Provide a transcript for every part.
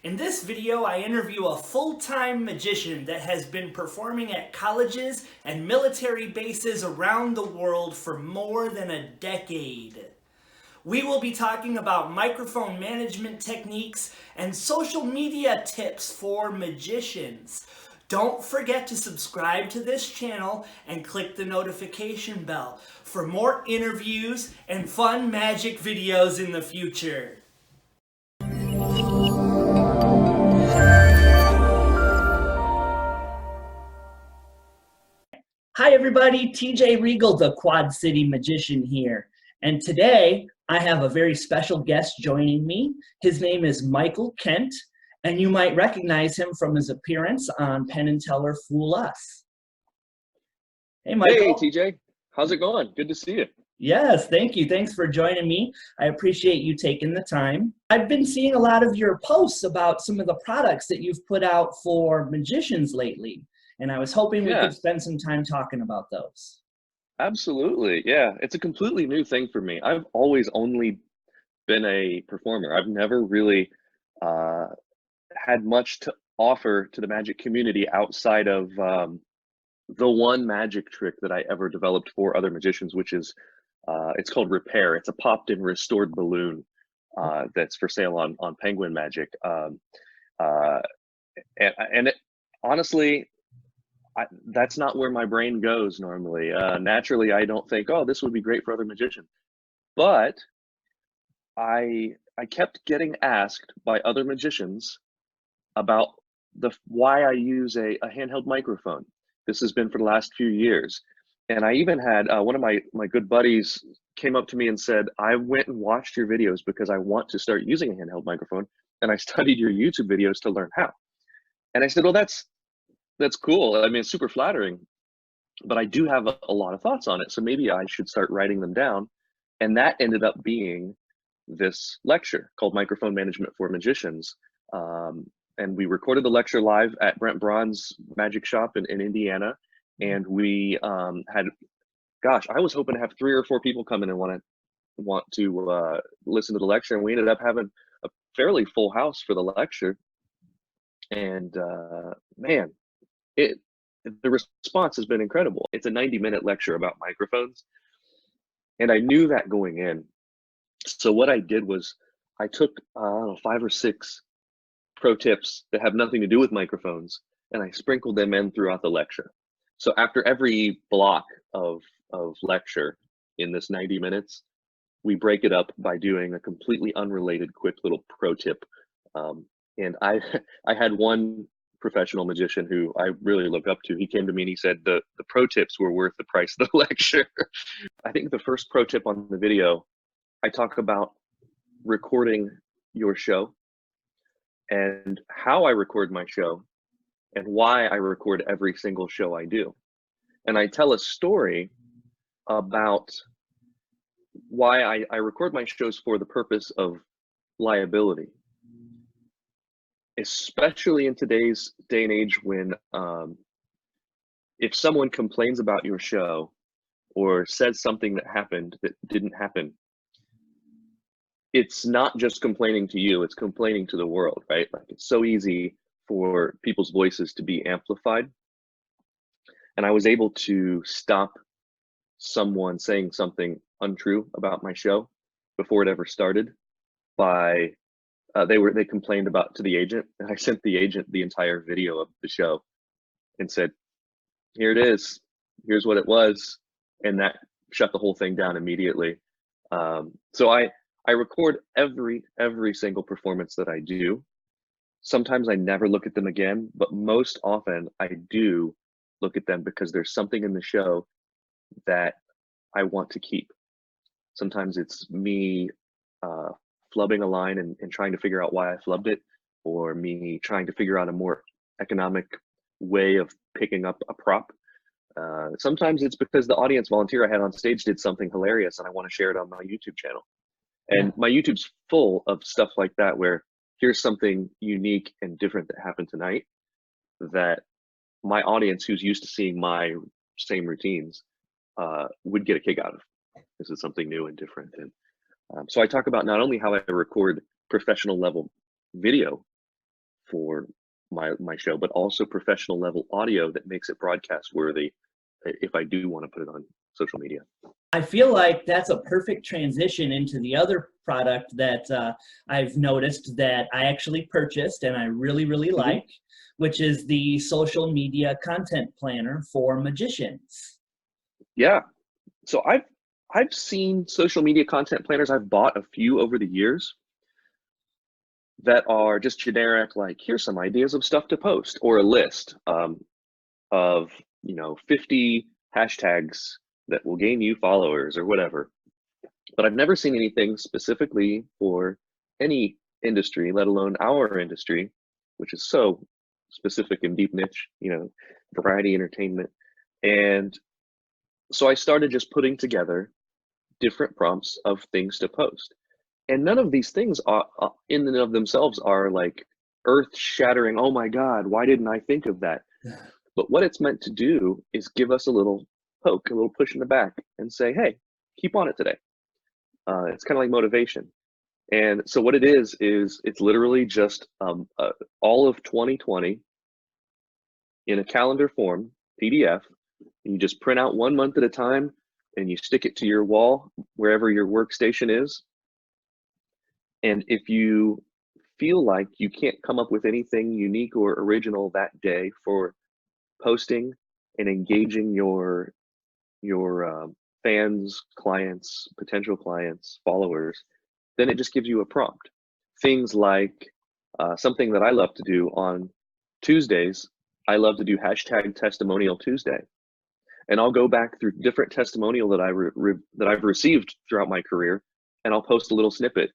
In this video, I interview a full-time magician that has been performing at colleges and military bases around the world for more than a decade. We will be talking about microphone management techniques and social media tips for magicians. Don't forget to subscribe to this channel and click the notification bell for more interviews and fun magic videos in the future. Hi, everybody. TJ Regal, the Quad City Magician here. And today I have a very special guest joining me. His name is Michael Kent, and you might recognize him from his appearance on Penn and Teller Fool Us. Hey, Hey, Michael. TJ, how's it going? Good to see you. Yes, thank you. Thanks for joining me. I appreciate you taking the time. I've been seeing a lot of your posts about some of the products that you've put out for magicians lately, and I was hoping we Yeah, could spend some time talking about those. absolutely. Yeah, it's a completely new thing for me. I've always only been a performer. I've never really uh, had much to offer to the magic community outside of the one magic trick that I ever developed for other magicians, which is it's called Repair. It's a popped and restored balloon that's for sale on Penguin Magic. Uh, and it, honestly, that's not where my brain goes normally. Naturally, I don't think, oh, this would be great for other magicians. But I kept getting asked by other magicians about why I use a handheld microphone. This has been for the last few years, and I even had one of my good buddies came up to me and said, "I went and watched your videos because I want to start using a handheld microphone, and I studied your YouTube videos to learn how." And I said, "Well, that's cool. I mean, it's super flattering, but I do have a lot of thoughts on it. So maybe I should start writing them down." And that ended up being this lecture called Microphone Management for Magicians. And we recorded the lecture live at Brent Braun's magic shop in Indiana. And we had, gosh, I was hoping to have 3 or 4 people come in and want to listen to the lecture. And we ended up having a fairly full house for the lecture. And man, it the response has been incredible. It's a 90-minute lecture about microphones, and I knew that going in. So what I did was I took 5 or 6 pro tips that have nothing to do with microphones, and I sprinkled them in throughout the lecture. So after every block of lecture in this 90 minutes, we break it up by doing a completely unrelated quick little pro tip. And I I had one professional magician who I really look up to. He came to me and he said the pro tips were worth the price of the lecture. I think the first pro tip on the video, I talk about recording your show and how I record my show and why I record every single show I do. And I tell a story about why I record my shows for the purpose of liability, especially in today's day and age when if someone complains about your show or says something that happened that didn't happen, it's not just complaining to you, it's complaining to the world, right? Like it's so easy for people's voices to be amplified. And I was able to stop someone saying something untrue about my show before it ever started by they complained about to the agent, and I sent the agent the entire video of the show and said, here it is, here's what it was, and that shut the whole thing down immediately. So I record every single performance that I do. Sometimes I never look at them again, but most often I do look at them because there's something in the show that I want to keep. Sometimes it's me flubbing a line and trying to figure out why I flubbed it, or me trying to figure out a more economic way of picking up a prop. Sometimes it's because the audience volunteer I had on stage did something hilarious and I want to share it on my YouTube channel. Yeah. And my YouTube's full of stuff like that, where here's something unique and different that happened tonight that my audience, who's used to seeing my same routines, would get a kick out of. This is something new and different. And so I talk about not only how I record professional level video, for my show, but also professional level audio that makes it broadcast worthy if I do want to put it on social media. I feel like that's a perfect transition into the other product that I've noticed that I actually purchased and I really, really like, which is the social media content planner for magicians. Yeah. So I've seen social media content planners. I've bought a few over the years that are just generic, like here's some ideas of stuff to post, or a list of 50 hashtags that will gain you followers or whatever. But I've never seen anything specifically for any industry, let alone our industry, which is so specific and deep niche, variety entertainment. And so I started just putting together different prompts of things to post. And none of these things are in and of themselves are like earth shattering. Oh my God, why didn't I think of that? But what it's meant to do is give us a little poke, a little push in the back and say, hey, keep on it today. It's kind of like motivation. And so what it is it's literally just all of 2020 in a calendar form, PDF. You just print out 1 month at a time and you stick it to your wall, wherever your workstation is. And if you feel like you can't come up with anything unique or original that day for posting and engaging your fans, clients, potential clients, followers, then it just gives you a prompt. Things like something that I love to do on Tuesdays, I love to do hashtag testimonial Tuesday. And I'll go back through different testimonial that I've received throughout my career, and I'll post a little snippet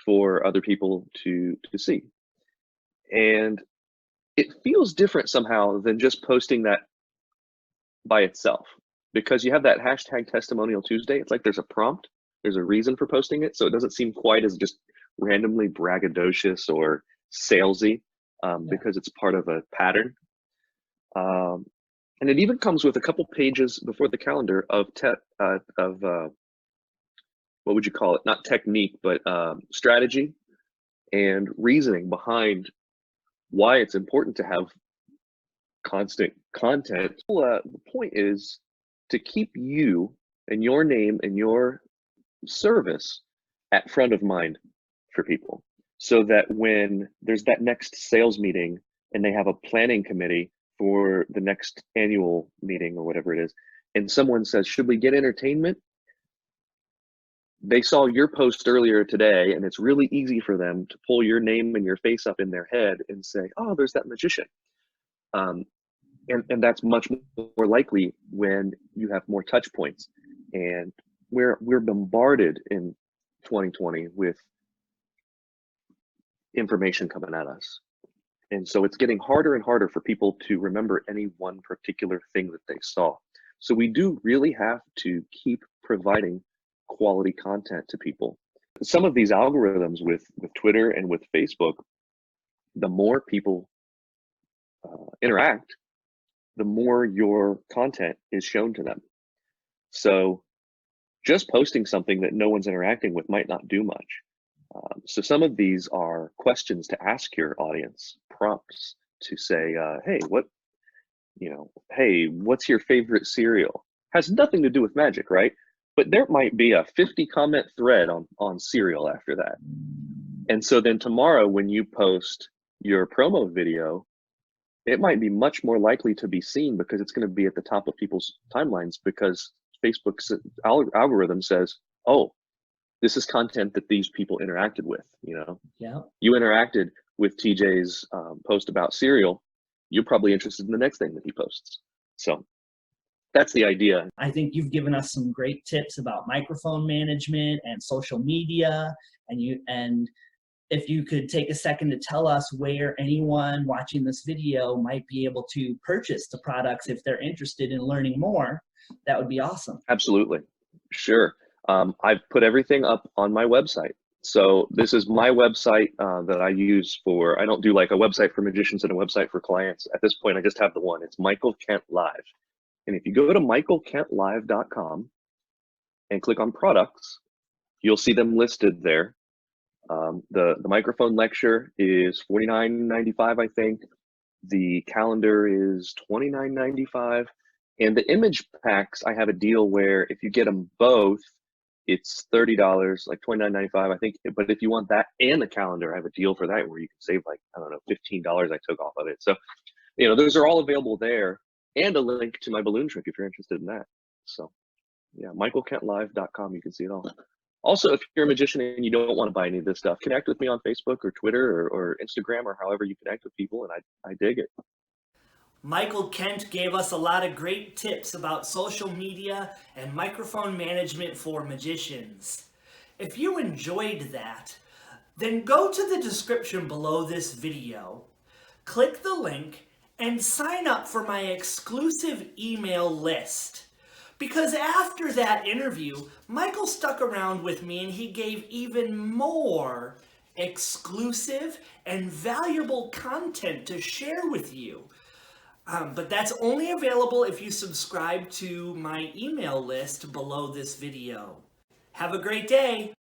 for other people to see. And it feels different somehow than just posting that by itself, because you have that hashtag testimonial Tuesday. It's like there's a prompt, there's a reason for posting it, so it doesn't seem quite as just randomly braggadocious or salesy, because it's part of a pattern. And it even comes with a couple pages before the calendar of what would you call it? Not technique, but strategy and reasoning behind why it's important to have constant content. The point is to keep you and your name and your service at front of mind for people, so that when there's that next sales meeting and they have a planning committee for the next annual meeting or whatever it is, and someone says, should we get entertainment? They saw your post earlier today, and it's really easy for them to pull your name and your face up in their head and say, oh, there's that magician. And that's much more likely when you have more touch points. And we're bombarded in 2020 with information coming at us. And so it's getting harder and harder for people to remember any one particular thing that they saw. So we do really have to keep providing quality content to people. Some of these algorithms with Twitter and with Facebook, the more people interact, the more your content is shown to them. So just posting something that no one's interacting with might not do much. So some of these are questions to ask your audience, prompts to say, hey, what's your favorite cereal? Has nothing to do with magic, right? But there might be a 50 comment thread on cereal after that. And so then tomorrow when you post your promo video, it might be much more likely to be seen because it's going to be at the top of people's timelines, because Facebook's algorithm says, oh, this is content that these people interacted with. Yeah. You interacted with TJ's post about cereal, you're probably interested in the next thing that he posts. So that's the idea. I think you've given us some great tips about microphone management and social media, and if you could take a second to tell us where anyone watching this video might be able to purchase the products if they're interested in learning more, that would be awesome. Absolutely. Sure. I've put everything up on my website. So this is my website that I use for, I don't do like a website for magicians and a website for clients. At this point, I just have the one. It's Michael Kent Live. And if you go to michaelkentlive.com and click on products, you'll see them listed there. The microphone lecture is $49.95, I think. The calendar is $29.95, and the image packs, I have a deal where if you get them both, it's $30, like $29.95, I think. But if you want that and the calendar, I have a deal for that where you can save like, I don't know, $15 I took off of it. So, those are all available there, and a link to my balloon trick if you're interested in that. So yeah, michaelkentlive.com, you can see it all. Also, if you're a magician and you don't want to buy any of this stuff, connect with me on Facebook or Twitter or Instagram or however you connect with people, and I dig it. Michael Kent gave us a lot of great tips about social media and microphone management for magicians. If you enjoyed that, then go to the description below this video, click the link, and sign up for my exclusive email list. Because after that interview, Michael stuck around with me and he gave even more exclusive and valuable content to share with you. But that's only available if you subscribe to my email list below this video. Have a great day.